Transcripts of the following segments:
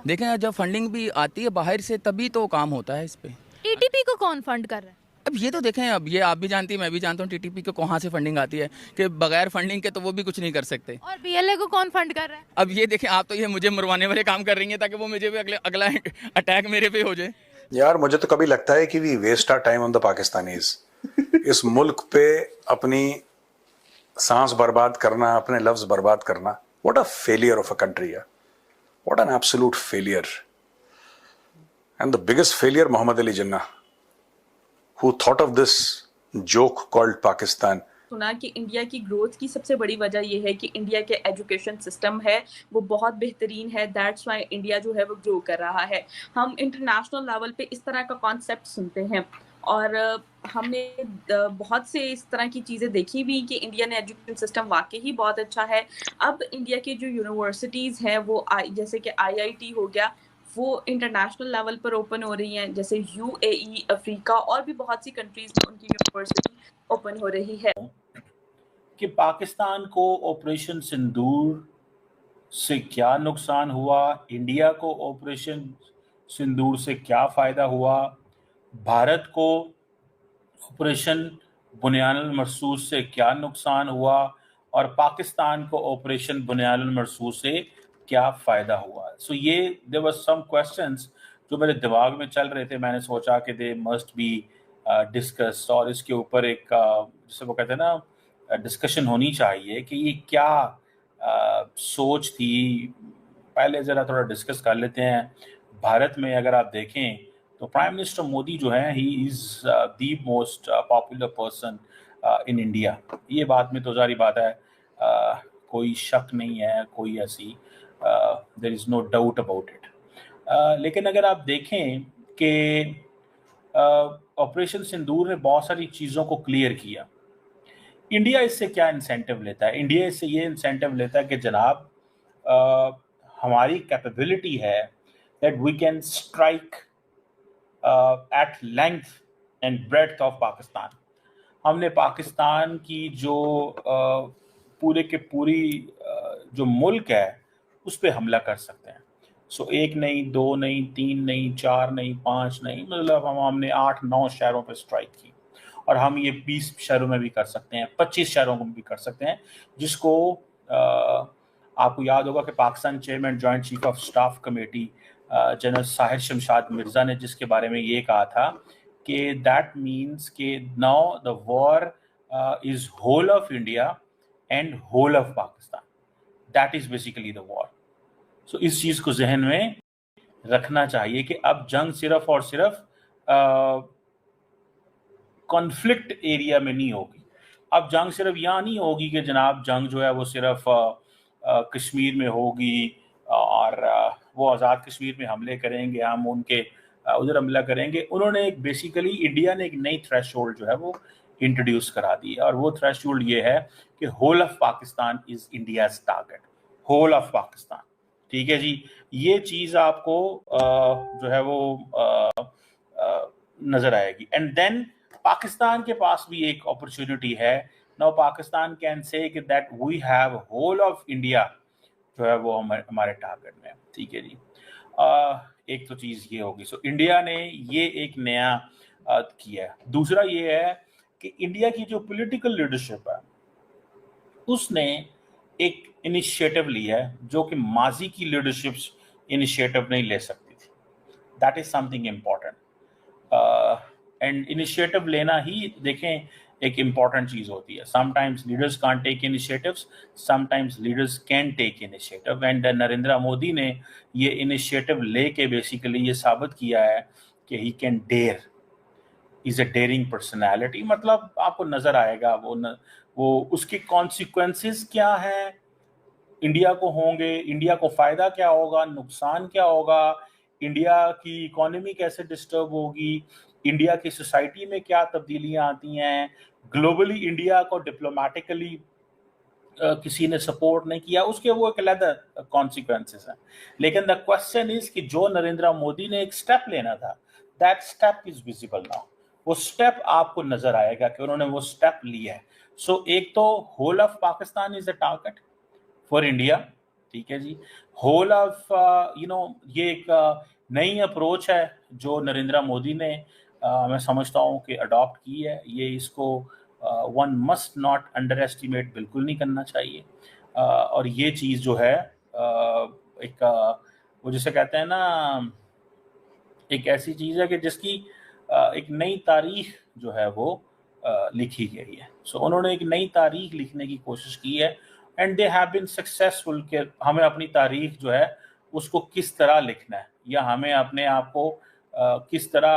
देखें जब फंडिंग भी आती है बाहर से तभी तो काम होता है इस पे। टीटीपी को कौन फंड कर रहा है? अब ये तो देखें, अब ये आप भी जानती हैं मैं भी जानता हूँ टीटीपी को कहाँ से फंडिंग आती है, कि बगैर फंडिंग के तो वो भी कुछ नहीं कर सकते। और बीएलए को कौन फंड कर रहा है? अब ये देखें, आप तो ये मुझे मरवाने वाले काम कर रही हैं ताकि वो मुझे भी अगला अटैक मेरे पे हो जाए। यार मुझे तो कभी लगता है कि we waste our time on the Pakistanis. इस मुल्क पे अपनी सांस बर्बाद करना, अपने लफ्ज बर्बाद करना, what a failure of a country है, what an absolute failure. And the biggest failure Mohammad Ali Jinnah, who thought of this joke called Pakistan. सुना कि इंडिया की ग्रोथ की सबसे बड़ी वजह यह है कि इंडिया के एजुकेशन सिस्टम है वो बहुत बेहतरीन है, दैट्स वाई इंडिया जो है वो ग्रो कर रहा है। हम इंटरनेशनल लेवल पे इस तरह का कॉन्सेप्ट सुनते हैं और हमने बहुत से इस तरह की चीज़ें देखी भी कि इंडियन एजुकेशन सिस्टम वाकई ही बहुत अच्छा है। अब इंडिया की जो यूनिवर्सिटीज़ हैं वो जैसे कि आईआईटी हो गया, वो इंटरनेशनल लेवल पर ओपन हो रही हैं, जैसे यूएई, अफ्रीका और भी बहुत सी कंट्रीज में उनकी यूनिवर्सिटी ओपन हो रही है। कि पाकिस्तान को ऑपरेशन सिंदूर से क्या नुकसान हुआ, इंडिया को ऑपरेशन सिंदूर से क्या फ़ायदा हुआ, भारत को ऑपरेशन बुनियानुल मरसूस से क्या नुकसान हुआ और पाकिस्तान को ऑपरेशन बुनियानुल मरसूस से क्या फ़ायदा हुआ। सो ये देयर वर सम क्वेश्चंस जो मेरे दिमाग में चल रहे थे। मैंने सोचा कि दे मस्ट बी डिस्कस और इसके ऊपर एक जैसे वो कहते हैं ना डिस्कशन होनी चाहिए कि ये क्या सोच थी। पहले ज़रा थोड़ा डिस्कस कर लेते हैं। भारत में अगर आप देखें तो प्राइम मिनिस्टर मोदी जो है he is the most popular person in India. ये बात में तो जारी बात है, कोई शक नहीं है, कोई ऐसी there is no doubt about it. लेकिन अगर आप देखें कि ऑपरेशन सिंदूर ने बहुत सारी चीज़ों को क्लियर किया। इंडिया इससे क्या इंसेंटिव लेता है? इंडिया इससे ये इंसेंटिव लेता है कि जनाब हमारी कैपेबिलिटी है that we can strike at length and breadth of Pakistan. हमने पाकिस्तान की जो पूरे के पूरी जो मुल्क है उस पर हमला कर सकते हैं। सो एक नहीं, दो नहीं, तीन नहीं, चार नहीं, पाँच नहीं, मतलब हमने 8-9 शहरों पर स्ट्राइक की और हम ये 20 शहरों में भी कर सकते हैं, 25 शहरों में भी कर सकते हैं। जिसको आपको याद होगा कि Pakistan chairman joint chief of staff committee general Sahir Shamshad Mirza ने जिसके बारे में ये कहा था कि दैट मीन्स कि now the war is whole of India and whole of Pakistan, that is basically the war. So इस चीज़ को जहन में रखना चाहिए कि अब जंग सिर्फ और सिर्फ कॉन्फ्लिक्ट एरिया में नहीं होगी। अब जंग सिर्फ यहाँ नहीं होगी कि जनाब जंग जो है वो सिर्फ कश्मीर में होगी और वो आज़ाद कश्मीर में हमले करेंगे, हम उनके उधर हमला करेंगे। उन्होंने एक बेसिकली इंडिया ने एक नई थ्रेशोल्ड जो है वो इंट्रोड्यूस करा दी है और वो थ्रेशोल्ड ये है कि whole of Pakistan is India's target, whole of Pakistan. ठीक है जी, ये चीज़ आपको जो है वो नज़र आएगी। एंड देन पाकिस्तान के पास भी एक अपॉर्चुनिटी है। नाउ पाकिस्तान कैन से कि that we have whole of India जो है वो हमारे टारगेट में। ठीक है जी, एक तो चीज़ ये होगी। सो इंडिया ने ये एक नया किया है। दूसरा ये है कि इंडिया की जो पॉलिटिकल लीडरशिप है उसने एक इनिशिएटिव लिया है जो कि माजी की लीडरशिप इनिशिएटिव नहीं ले सकती थी। That is something important and initiative लेना ही देखें एक इम्पॉर्टेंट चीज़ होती है। Sometimes leaders can't take initiatives, sometimes leaders can take initiative and Narendra Modi ने ये इनिशिएटिव लेके बेसिकली ये साबित किया है कि he can dare, is a daring personality. मतलब आपको नज़र आएगा वो उसके कॉन्सिक्वेंसेस क्या हैं इंडिया को होंगे, इंडिया को फ़ायदा क्या होगा, नुकसान क्या होगा, इंडिया की इकोनॉमी कैसे डिस्टर्ब होगी, इंडिया की सोसाइटी में क्या तब्दीलियां आती हैं, ग्लोबली इंडिया को डिप्लोमेटिकली किसी ने सपोर्ट नहीं किया, उसके वो एक अलग कॉन्सिक्वेंसेस हैं। लेकिन द क्वेश्चन इज कि जो नरेंद्र मोदी ने एक स्टेप लेना था, that step is visible now. वो स्टेप आपको नजर आएगा कि उन्होंने वो स्टेप लिया है। सो एक तो whole of Pakistan is a target for India, ठीक है जी। होल ऑफ ये एक नई अप्रोच है जो नरेंद्र मोदी ने मैं समझता हूँ कि अडॉप्ट की है। ये इसको one must not under estimate, बिल्कुल नहीं करना चाहिए। और ये चीज़ जो है एक वो जिसे कहते हैं ना, एक ऐसी चीज़ है कि जिसकी एक नई तारीख जो है वो लिखी गई है। सो उन्होंने एक नई तारीख लिखने की कोशिश की है and they have been successful कि हमें अपनी तारीख जो है उसको किस तरह लिखना है या हमें अपने आप को किस तरह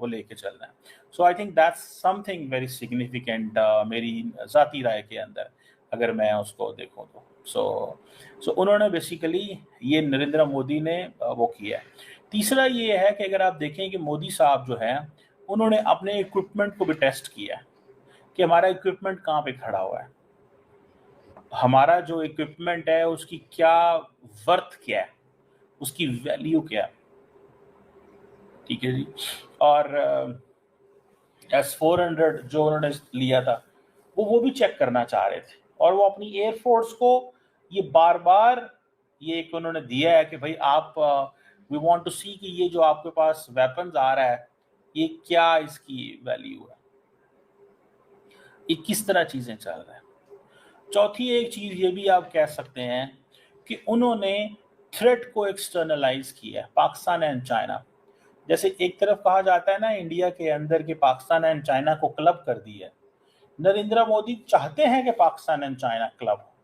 वो लेके चलना है। So I think that's something very significant मेरी ज़ाती राय के अंदर, अगर मैं उसको देखूँ तो। सो उन्होंने बेसिकली ये नरेंद्र मोदी ने वो किया है। तीसरा ये है कि अगर आप देखें कि मोदी साहब जो है उन्होंने अपने इक्विपमेंट को भी टेस्ट किया है कि हमारा इक्विपमेंट कहाँ पे खड़ा हुआ है, हमारा जो इक्विपमेंट है उसकी क्या वर्थ क्या है, उसकी वैल्यू क्या है, ठीक है जी। और S-400 जो उन्होंने लिया था वो भी चेक करना चाह रहे थे और वो अपनी एयरफोर्स को ये बार बार ये एक उन्होंने दिया है कि भाई आप वी वांट टू सी कि ये जो आपके पास वेपन्स आ रहा है ये क्या इसकी वैल्यू है, ये किस तरह चीजें चल रहा है। चौथी एक चीज ये भी आप कह सकते हैं कि उन्होंने थ्रेट को एक्सटर्नलाइज किया है, पाकिस्तान एंड चाइना। जैसे एक तरफ कहा जाता है ना इंडिया के अंदर कि पाकिस्तान एंड चाइना को क्लब कर दिया है, नरेंद्र मोदी चाहते हैं कि पाकिस्तान एंड चाइना क्लब हो,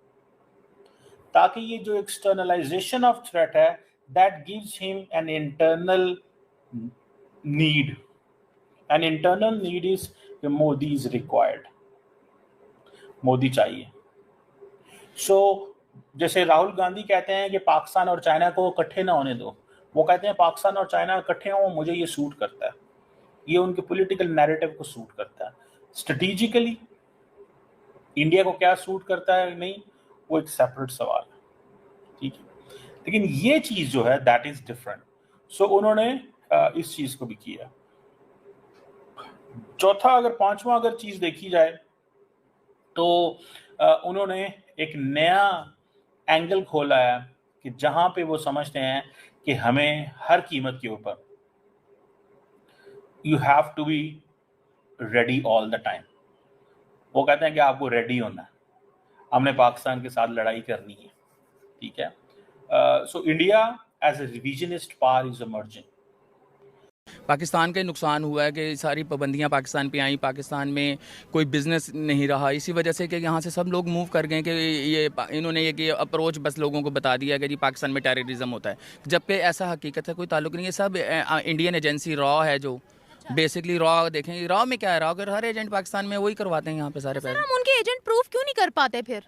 ताकि ये जो एक्सटर्नलाइजेशन ऑफ थ्रेट है that gives him an internal need, an internal need is Modi is required, Modi चाहिए। सो जैसे राहुल गांधी कहते हैं कि पाकिस्तान और चाइना को इकट्ठे ना होने दो, वो कहते हैं पाकिस्तान और चाइना इकट्ठे हों, मुझे ये सूट करता है, ये उनके पॉलिटिकल नैरेटिव को सूट करता है। स्ट्रेटेजिकली इंडिया को क्या सूट करता है नहीं, वो एक सेपरेट सवाल है, ठीक है। लेकिन ये चीज जो है दैट इज डिफरेंट। सो उन्होंने इस चीज को भी किया। चौथा अगर पांचवा अगर चीज देखी जाए तो उन्होंने एक नया एंगल खोला है कि जहां पे वो समझते हैं कि हमें हर कीमत के ऊपर you have to be ready all the time. वो कहते हैं कि आपको रेडी होना है, हमने पाकिस्तान के साथ लड़ाई करनी है, ठीक है। So India as a revisionist power is emerging. Pakistan का नुकसान हुआ है कि सारी पाबंदियां पाकिस्तान पे आई, पाकिस्तान में कोई बिजनेस नहीं रहा, इसी वजह से कि यहाँ से सब लोग मूव कर गए कि ये इन्होंने ये अप्रोच बस लोगों को बता दिया कि जी पाकिस्तान में टेररिज्म होता है, जबकि ऐसा हकीकत है कोई ताल्लुक नहीं है। सब इंडियन एजेंसी रॉ है जो बेसिकली रॉ देखें, रॉ में क्या है, रॉ अगर हर एजेंट पाकिस्तान में वही करवाते हैं यहाँ पे सारे पैसे। हम उनके एजेंट प्रूफ क्यों नहीं कर पाते फिर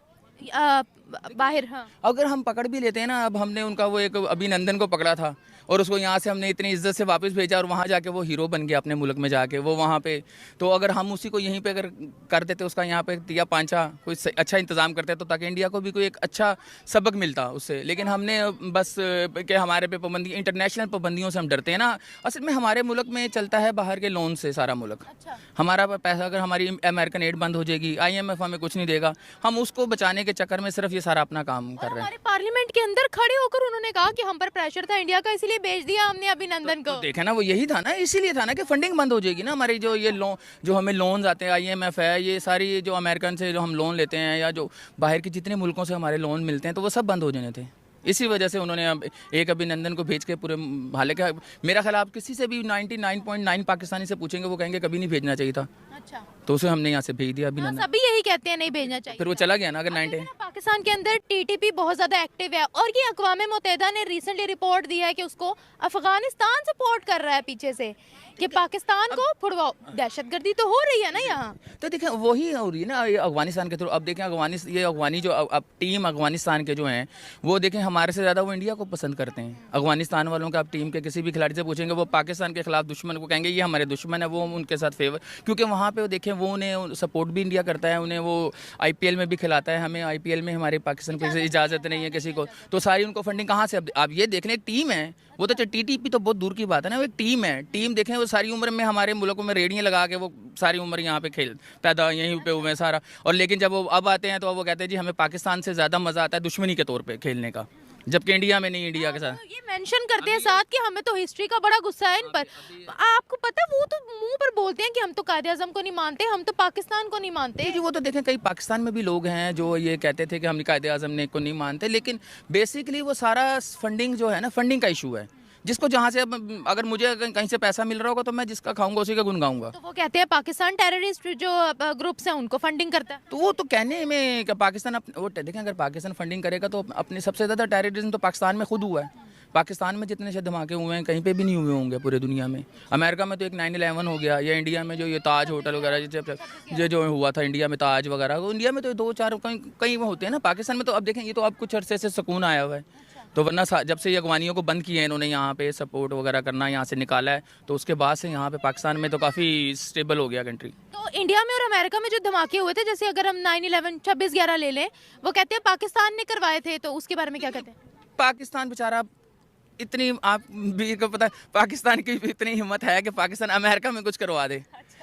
बाहर? हाँ, अगर हम पकड़ भी लेते हैं ना, अब हमने उनका वो एक अभिनंदन को पकड़ा था और उसको यहाँ से हमने इतनी इज्जत से वापस भेजा और वहाँ जाके वो हीरो बन गया अपने मुल्क में जाके, वो वहाँ पे। तो अगर हम उसी को यहीं पे अगर कर देते, उसका यहाँ पे दिया पांचा कोई अच्छा इंतज़ाम करते तो ताकि इंडिया को भी कोई एक अच्छा सबक मिलता उससे। लेकिन हमने बस कि हमारे पे पाबंदी, इंटरनेशनल पाबंदियों से हम डरते हैं ना। असल में हमारे मुल्क में चलता है बाहर के लोन से सारा मुल्क। अच्छा। हमारा पैसा अगर हमारी अमेरिकन एड बंद हो जाएगी, IMF हमें कुछ नहीं देगा, हम उसको बचाने के चक्कर में सिर्फ ये सारा अपना काम कर रहे हैं। हमारे पार्लियामेंट के अंदर खड़े होकर उन्होंने कहा कि हम पर प्रेशर था इंडिया का, इसलिए भेज दिया हमने अभिनंदन को। तो देखे ना, वो यही था ना, इसीलिए था ना कि फंडिंग बंद हो जाएगी ना हमारी, जो ये लोन जो हमें लोन्स आते हैं, IMF है, ये सारी जो अमेरिकन से जो हम लोन लेते हैं या जो बाहर के जितने मुल्कों से हमारे लोन मिलते हैं, तो वो सब बंद हो जाने थे। इसी वजह से उन्होंने अब एक अभिनंदन को भेज के पूरे, हालांकि मेरा ख्याल आप किसी से भी 99.9 पाकिस्तानी से पूछेंगे वो कहेंगे कभी नहीं भेजना चाहिए था। अच्छा। तो उसे हमने यहाँ से भेज दिया अभिनंदन। सभी यही कहते हैं नहीं भेजना चाहिए, फिर वो चला गया ना। अगर 90 पाकिस्तान के अंदर TTP बहुत ज्यादा एक्टिव है और ये अक़वाम मुत्तहिदा ने रिसेंटली रिपोर्ट दी है कि उसको अफगानिस्तान सपोर्ट कर रहा है पीछे से, कि पाकिस्तान को फुड़वाओ। दहशतगर्दी तो हो रही है ना यहाँ। तो देखें वही हो रही है ना ये अफगानिस्तान के थ्रू। अब देखें अफगानी जो अब टीम अफगानिस्तान के जो हैं वो देखें हमारे से ज़्यादा वो इंडिया को पसंद करते हैं। अफगानिस्तान वालों का आप टीम के किसी भी खिलाड़ी से पूछेंगे वो पाकिस्तान के खिलाफ दुश्मन को कहेंगे ये हमारे दुश्मन है, वो उनके साथ फेवर, क्योंकि वहाँ पे वो देखें वो उन्हें सपोर्ट भी इंडिया करता है, उन्हें वो IPL में भी खिलाता है, हमें IPL खेल में हमारे पाकिस्तान को इजाज़त नहीं है किसी को, तो सारी उनको फंडिंग कहाँ से? अब आप ये देख लें, एक टीम है वो, तो टीटीपी तो बहुत दूर की बात है ना, वो एक टीम है। टीम देखें, वो सारी उम्र में हमारे मुल्कों में रेडियाँ लगा के वो सारी उम्र यहाँ पे खेल पैदा यहीं पे हुए हैं सारा, और लेकिन जब वो अब आते हैं तो वो कहते हैं जी हमें पाकिस्तान से ज़्यादा मज़ा आता है दुश्मनी के तौर पर खेलने का, जबकि इंडिया में नहीं, इंडिया के साथ। तो ये मेंशन करते हैं साथ कि हमें तो हिस्ट्री का बड़ा गुस्सा है इन पर। आपको पता है वो तो मुंह पर बोलते हैं कि हम तो कायदे आज़म को नहीं मानते, हम तो पाकिस्तान को नहीं मानते। जी वो तो देखें, कई पाकिस्तान में भी लोग हैं जो ये कहते थे कि हम कायदे आज़म ने को नहीं मानते, लेकिन बेसिकली वो सारा फंडिंग जो है ना, फंडिंग का इशू है। जिसको जहाँ से अगर मुझे कहीं से पैसा मिल रहा होगा तो मैं जिसका खाऊंगा उसी का गुन गाऊंगा। तो वो कहते हैं पाकिस्तान टेररिस्ट जो ग्रुप्स हैं उनको फंडिंग करता है। तो वो तो कहने में कि पाकिस्तान वो देखें, अगर पाकिस्तान फंडिंग करेगा तो अपने सबसे ज़्यादा टेररिज्म तो पाकिस्तान में खुद हुआ है। पाकिस्तान में जितने से धमाके हुए हैं कहीं पे भी नहीं हुए होंगे पूरे दुनिया में। अमेरिका में तो एक 9/11 हो गया, या इंडिया में जो ये ताज होटल वगैरह ये जो हुआ था इंडिया में, ताज वगैरह, वो इंडिया में तो 2-4 कहीं वो होते हैं ना। पाकिस्तान में तो अब देखें, ये तो अब कुछ अरसे से सुकून आया हुआ है, तो वरना जब से ये अगवानियों को बंद किया है इन्होंने, यहाँ पे सपोर्ट वगैरह करना यहाँ से निकाला है, तो उसके बाद से यहाँ पे पाकिस्तान में तो काफ़ी स्टेबल हो गया कंट्री। तो इंडिया में और अमेरिका में जो धमाके हुए थे, जैसे अगर हम 9/11 26/11 ले लें, वो कहते हैं पाकिस्तान ने करवाए थे, तो उसके बारे में क्या कहते हैं? पाकिस्तान बेचारा इतनी, आप भी को पता है पाकिस्तान की भी इतनी हिम्मत है कि पाकिस्तान अमेरिका में कुछ करवा दे।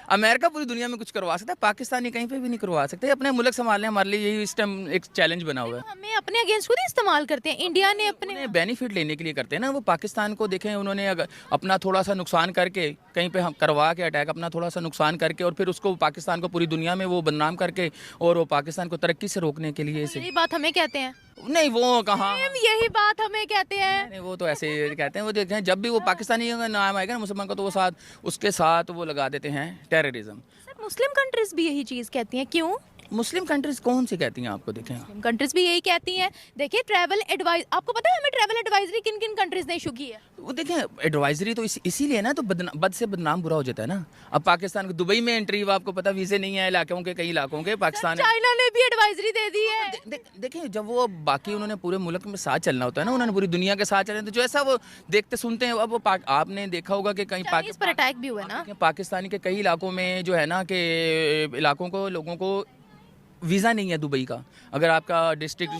अमेरिका पूरी दुनिया में कुछ करवा सकता है, पाकिस्तानी कहीं पे भी नहीं करवा सकते। अपने मुल्क संभालने हमारे लिए यही इस टाइम एक चैलेंज बना हुआ है। हमें अपने अगेंस्ट खुद इस्तेमाल करते हैं, इंडिया ने अपने बेनिफिट लेने के लिए करते हैं ना। वो पाकिस्तान को देखें, उन्होंने अगर अपना थोड़ा सा नुकसान करके कहीं पे हम करवा के अटैक, अपना थोड़ा सा नुकसान करके, और फिर उसको पाकिस्तान को पूरी दुनिया में वो बदनाम करके, और वो पाकिस्तान को तरक्की से रोकने के लिए यही बात हमें कहते हैं। नहीं वो कहाँ, यही बात हमें कहते हैं। नहीं वो तो ऐसे कहते हैं। वो देखें, जब भी वो पाकिस्तानी का नाम आएगा ना मुसलमान का, तो वो साथ उसके साथ वो लगा देते हैं टेररिज्म। सर मुस्लिम कंट्रीज भी यही चीज़ कहती हैं, क्यों? मुस्लिम कंट्रीज कौन सी कहती हैं आपको? देखें, मुस्लिम कंट्रीज भी यही कहती हैं। देखिए ट्रैवल एडवाइस, आपको पता है हमें ट्रैवल एडवाइजरी किन किन कंट्रीज ने इशू की है? वो देखें एडवाइजरी तो इसीलिए ना, तो बद से बदनाम बुरा हो जाता है ना। अब पाकिस्तान को दुबई में एंट्री, आपको पता वीज़े नहीं है इलाकों के, कई इलाकों के पाकिस्तान। चाइना ने भी एडवाइजरी दे दी है। देखिए, जब वो बाकी उन्होंने पूरे मुल्क में साथ चलना होता है ना, उन्होंने पूरी दुनिया के साथ चलना, तो जो ऐसा वो देखते सुनते हैं। अब वो आपने देखा होगा कि कहीं चाइनीज पर अटैक भी हुआ ना। पाकिस्तानी के कई इलाकों में जो है ना, कि इलाकों को लोगों को वीज़ा नहीं है दुबई का। अगर आपका डिस्ट्रिक्ट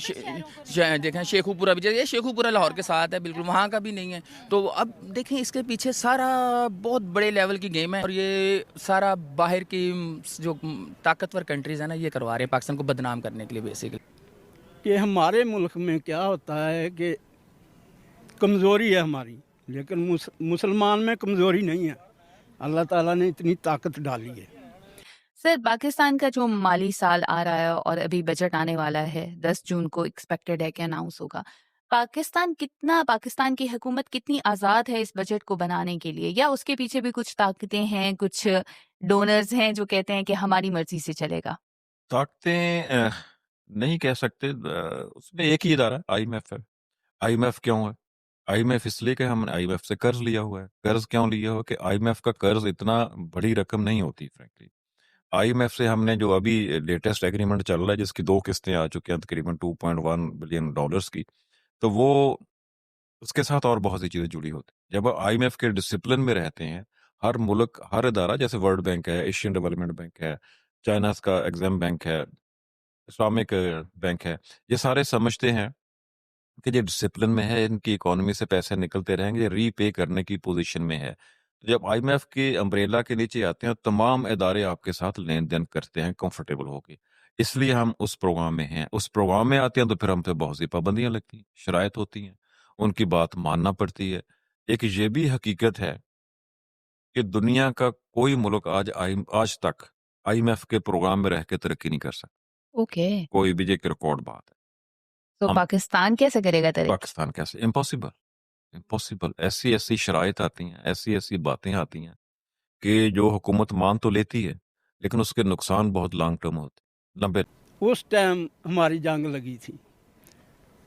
देखें, शेखुपुरा भी, जैसे शेखुपुरा लाहौर के साथ है बिल्कुल, वहाँ का भी नहीं है। तो अब देखें, इसके पीछे सारा बहुत बड़े लेवल की गेम है, और ये सारा बाहर की जो ताकतवर कंट्रीज़ है ना, ये करवा रहे हैं पाकिस्तान को बदनाम करने के लिए बेसिकली। कि हमारे मुल्क में क्या होता है कि कमज़ोरी है हमारी, लेकिन मुसलमान में कमज़ोरी नहीं है। अल्लाह ताला ने इतनी ताकत डाली है। सर, पाकिस्तान का जो माली साल आ रहा है और अभी बजट आने वाला है, 10 जून को एक्सपेक्टेड है कि अनाउंस होगा। पाकिस्तान की हुकूमत कितनी आज़ाद है इस बजट को बनाने के लिए, या उसके पीछे भी कुछ ताकतें हैं, कुछ डोनर्स हैं जो कहते हैं कि हमारी मर्जी से चलेगा? ताकतें नहीं कह सकते। उसमें एक ही इदारा IMF है। IMF क्यों है? IMF इसलिए कि हमने IMF से कर्ज लिया हुआ है। कर्ज क्यों लिया हुआ? कि IMF का कर्ज इतना बड़ी रकम नहीं होती फ्रैंकली। IMF से हमने जो अभी लेटेस्ट एग्रीमेंट चल रहा है, जिसकी 2 किस्तें आ चुकी हैं तकरीबन $2.1 बिलियन की, तो वो उसके साथ और बहुत सी चीज़ें जुड़ी होती हैं। जब IMF के डिसिप्लिन में रहते हैं, हर मुल्क, हर इदारा, जैसे वर्ल्ड बैंक है, एशियन डेवलपमेंट बैंक है, चाइना का एग्जाम बैंक है, इस्लामिक बैंक है, ये सारे समझते हैं कि ये डिसिप्लिन में है, इनकी इकोनॉमी से पैसे निकलते रहेंगे, ये रीपे करने की पोजीशन में है। तो जब IMF के अम्ब्रेला के नीचे आते हैं, तमाम इदारे आपके साथ लेन देन करते हैं कंफर्टेबल होके। इसलिए हम उस प्रोग्राम में हैं। उस प्रोग्राम में आते हैं तो फिर हम पे बहुत सी पाबंदियां लगती हैं, शराइत होती हैं, उनकी बात मानना पड़ती है। एक ये भी हकीकत है कि दुनिया का कोई मुल्क आज तक IMF के प्रोग्राम में रह के तरक्की नहीं कर सकता। ओके, कोई भी एक रिकॉर्ड बात है। तो हम पाकिस्तान कैसे करेगा तरक्की? पाकिस्तान कैसे? Impossible, impossible. ऐसी ऐसी शराइत आती हैं, ऐसी ऐसी बातें आती हैं कि जो हुकूमत मान तो लेती है, लेकिन उसके नुकसान बहुत लॉन्ग टर्म होते हैं, लंबे। उस टाइम हमारी जंग लगी थी।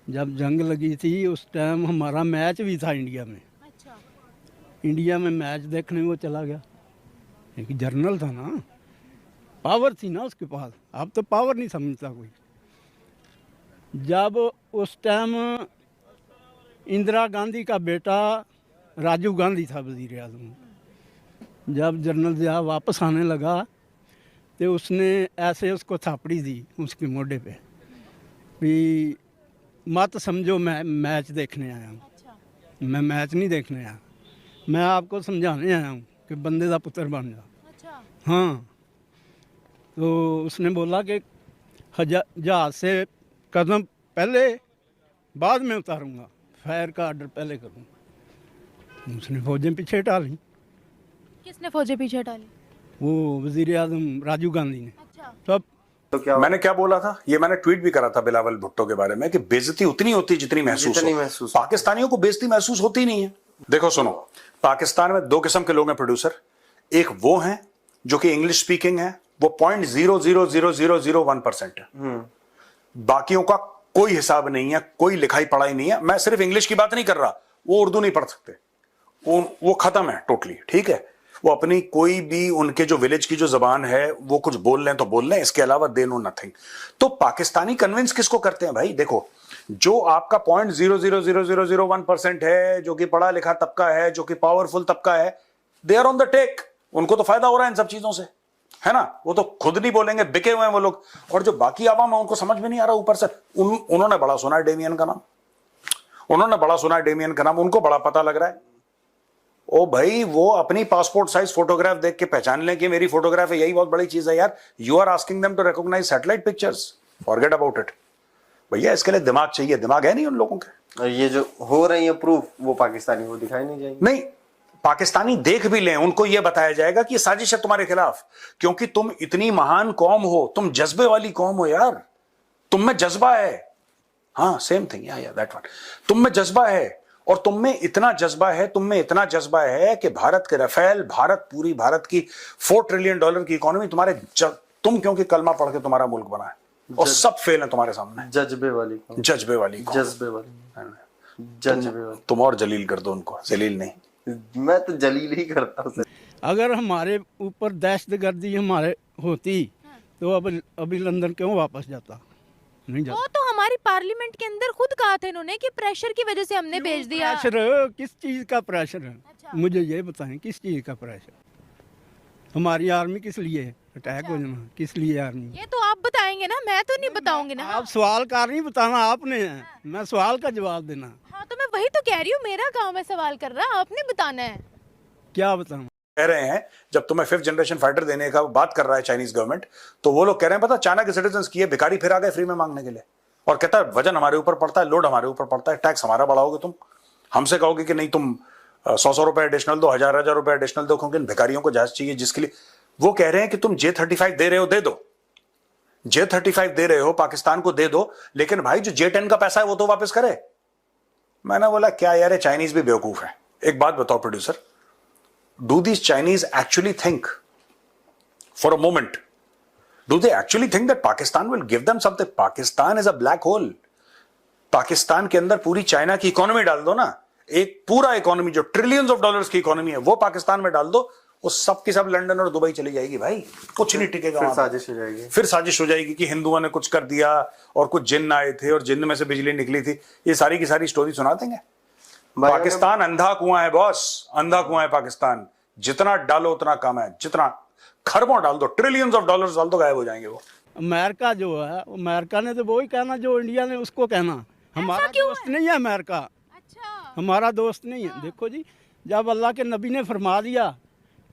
जब जंग लगी थी उस टाइम हमारा मैच भी था इंडिया में। अच्छा। इंडिया में मैच देखने वो चला गया। एक जर्नल था ना, पावर थी ना उसके पास। अब तो पावर नहीं समझता कोई। जब उस टाइम इंदिरा गांधी का बेटा राजीव गांधी था वज़ीर आज़म, जब जनरल ज़िया वापस आने लगा तो उसने ऐसे उसको थापड़ी दी उसके मोढे पे। भी मत समझो मैं मैच देखने आया हूँ। अच्छा मैं मैच नहीं देखने आया, मैं आपको समझाने आया हूँ कि बंदे का पुत्र बन जा। अच्छा हाँ, तो उसने बोला कि जहाज से कदम पहले बाद में उतारूंगा, फायर का आर्डर पहले करूँगा। उसने फौजें पीछे डाली, किसने फौजें पीछे डाली? वो वजीर आजम राजीव गांधी ने। अच्छा सब तो क्या मैंने क्या बोला था, ये मैंने ट्वीट भी करा था बिलावल भुट्टो के बारे में कि बेइज्जती उतनी होती जितनी जितनी महसूस महसूस हो। हो। पाकिस्तानियों को बेइज्जती महसूस होती नहीं है। देखो सुनो, पाकिस्तान में 2 किस्म के लोग हैं प्रोड्यूसर। एक वो हैं जो कि इंग्लिश स्पीकिंग है, वो 0.00001% है। बाकियों का कोई हिसाब नहीं है, कोई लिखाई पढ़ाई नहीं है। मैं सिर्फ इंग्लिश की बात नहीं कर रहा, वो उर्दू नहीं पढ़ सकते, वो खत्म है टोटली। ठीक है, वो अपनी कोई भी उनके जो विलेज की जो जबान है वो कुछ बोल लें तो बोल लें, इसके अलावा दे नो नथिंग। तो पाकिस्तानी कन्विंस किसको करते हैं भाई? देखो, जो आपका 0.00001% है, जो कि पढ़ा लिखा तबका है, जो कि पावरफुल तबका है, they are on the take. उनको तो फायदा हो रहा है इन सब चीजों से, है ना? वो तो खुद नहीं बोलेंगे, बिके हुए हैं वो लोग। और जो बाकी आवाम है उनको समझ में नहीं आ रहा ऊपर से। उन्होंने बड़ा सुना है डेमियन का नाम, उन्होंने बड़ा सुना है डेमियन का नाम, उनको बड़ा पता लग रहा है। ओ भाई, वो अपनी पासपोर्ट साइज फोटोग्राफ देख के पहचान लें कि मेरी फोटोग्राफ है, यही बहुत बड़ी चीज है यार। You are asking them to recognise satellite pictures, forget about it. भैया इसके लिए दिमाग चाहिए, दिमाग है नहीं उन लोगों के। और ये जो हो रही है प्रूफ, वो पाकिस्तानी को दिखाई नहीं जाएगी। नहीं, पाकिस्तानी देख भी लें, उनको यह बताया जाएगा कि ये साजिश है तुम्हारे खिलाफ, क्योंकि तुम इतनी महान कौम हो, तुम जज्बे वाली कौम हो यार, तुम में जज्बा है। हाँ, सेम थिंग, या दैट वन। तुम में जज्बा है, और तुम में इतना जज्बा है, तुम में इतना जज्बा है कि भारत के राफेल, पूरी भारत की $4 ट्रिलियन की इकोनॉमी तुम्हारे तुम क्योंकि कलमा पढ़ के तुम्हारा मुल्क बना है, और सब फेल है तुम्हारे सामने। जज्बे वाली कौम। जज्बे वाली कौम। जज्बे वाली। तुम और जलील कर दो उनको, जलील नहीं। मैं तो जलील ही करता हूँ। अगर हमारे ऊपर दहशतगर्दी हमारे होती तो अभी लंदन क्यों वापस जाता? नहीं जाता। वो तो हमारी पार्लियामेंट के अंदर खुद कहा था इन्होंने कि प्रेशर की वजह से हमने भेज दिया। प्रेशर किस चीज का प्रेशर है? अच्छा। मुझे ये बताएं, किस चीज का प्रेशर? हमारी आर्मी किस लिए है? अटैक हो जाना किस लिए आर्मी? ये तो आप बताएंगे ना, मैं तो नहीं बताऊंगी ना। आप सवाल का नहीं बताना आपने है, मैं सवाल का जवाब देना। हाँ तो मैं वही तो कह रही हूँ, मेरा काम है सवाल कर रहा, आपने बताना है। क्या बताऊं? कह रहे हैं जब तुम्हें 5th जनरेशन फाइटर देने का बात कर रहा है चाइनीज गवर्नमेंट, तो वो लोग कह रहे हैं पता, चाइना के सिटीजन की भिखारी फिर आ गए फ्री में मांगने के लिए, और कहता है वजन हमारे ऊपर पड़ता है, लोड हमारे ऊपर पड़ता है, टैक्स हमारा बढ़ाओगे तुम, हमसे कहोगे कि नहीं तुम 100 रुपए एडिशनल दो, 1000 रुपए एडिशनल दो, क्योंकि इन भिखारियों को जहाज चाहिए, जिसके लिए वो कह रहे हैं कि तुम J-35 दे रहे हो, दे दो, J-35 दे रहे हो पाकिस्तान को, दे दो, लेकिन भाई जो J-10 का पैसा है वो तो वापस करे। मैंने बोला क्या यार, चाइनीज भी बेवकूफ है। एक बात बताओ producer, do these Chinese actually think for a moment, do they actually think that Pakistan will give them something? Pakistan is a black hole. Pakistan के अंदर पूरी चाइना की इकोनॉमी डाल दो ना, एक पूरा इकोनॉमी जो ट्रिलियंस ऑफ डॉलर्स की इकोनॉमी है वो पाकिस्तान में डाल दो, वो सब की सब लंदन और दुबई चली जाएगी भाई, कुछ नहीं टिकेगा। फिर साजिश हो जाएगी। फिर साजिश हो जाएगी कि हिंदुओं ने कुछ कर दिया और कुछ जिन्न आए थे और जिन्न में से बिजली निकली थी, ये सारी की सारी स्टोरी सुना देंगे। पाकिस्तान अंधा कुआं है बॉस, अंधा कुआं है पाकिस्तान। जितना डालो उतना कम है, जितना खरबों डाल दो, ट्रिलियंस ऑफ डॉलर्स डाल दो, गायब हो जाएंगे वो। अमेरिका जो है, अमेरिका ने तो वही कहना जो इंडिया ने उसको कहना। हमारा दोस्त नहीं है अमेरिका, अच्छा हमारा दोस्त नहीं है। देखो जी, जब अल्लाह के नबी ने फरमा दिया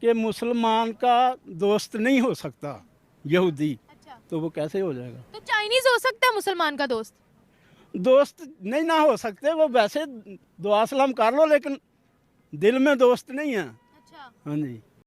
कि मुसलमान का दोस्त नहीं हो सकता यहूदी, अच्छा, तो वो कैसे हो जाएगा? तो चाइनीज हो सकता है मुसलमान का दोस्त? दोस्त नहीं ना हो सकते, वो वैसे दुआ सलाम कर लो, लेकिन दिल में दोस्त नहीं है। अच्छा, हाँ जी।